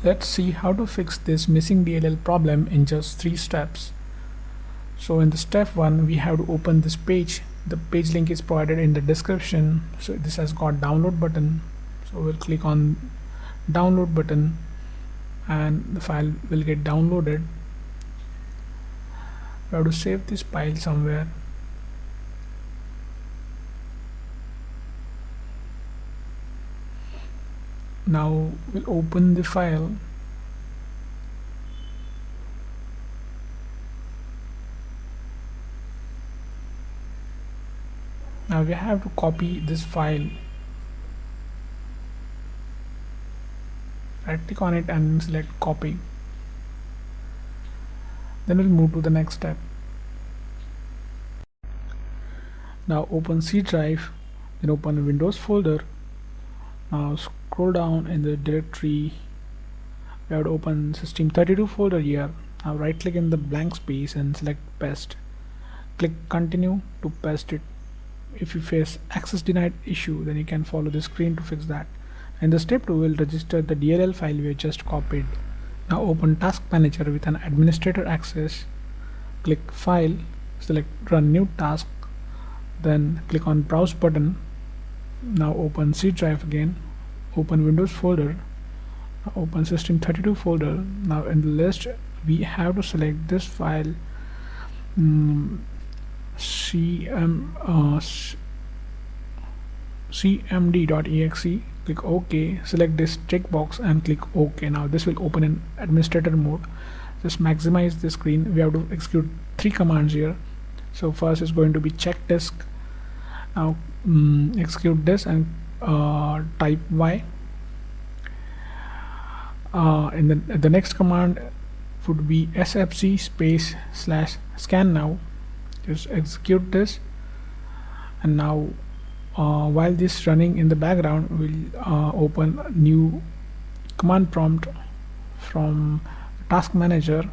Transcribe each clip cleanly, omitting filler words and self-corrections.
Let's see how to fix this missing DLL problem in just 3 steps. So in the step 1, we have to open this page. The page link is provided in the description. So this has got download button. So we'll click on download button and the file will get downloaded. We have to save this file somewhere. Now we'll open the file. Now we have to copy this file. Right click on it and select copy. Then we'll move to the next step. Now open C drive, then open a Windows folder. Now scroll down in the directory. We have to open System32 folder here. Now right click in the blank space and select paste. Click continue to paste it. If you face access denied issue, then you can follow the screen to fix that. And the step 2 will register the DLL file we just copied. Now open task manager with an administrator access. Click file, select run new task, then click on browse button. Now open C drive again, open Windows folder, open System32 folder. Now in the list we have to select this file, cmd.exe. Click OK, select this checkbox and click OK. Now this will open in administrator mode. Just maximize the screen. We have to execute 3 commands here. So first is going to be check disk. Now execute this and type Y. In the next command would be sfc space / scan now. Just execute this, and now while this running in the background, we'll open a new command prompt from task manager.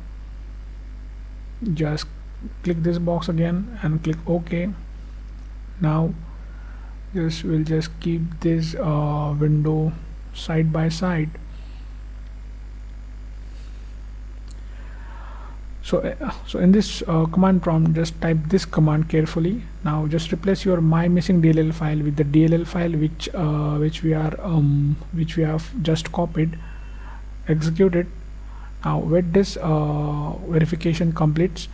Just click this box again and click OK. Now we'll just keep this window side by side. So in this command prompt, just type this command carefully. Now just replace your my missing DLL file with the DLL file which we have just copied. Execute it. Now wait this verification completes.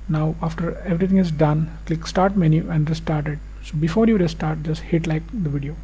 Now after everything is done, click start menu and restart it. So before you restart, just hit like the video.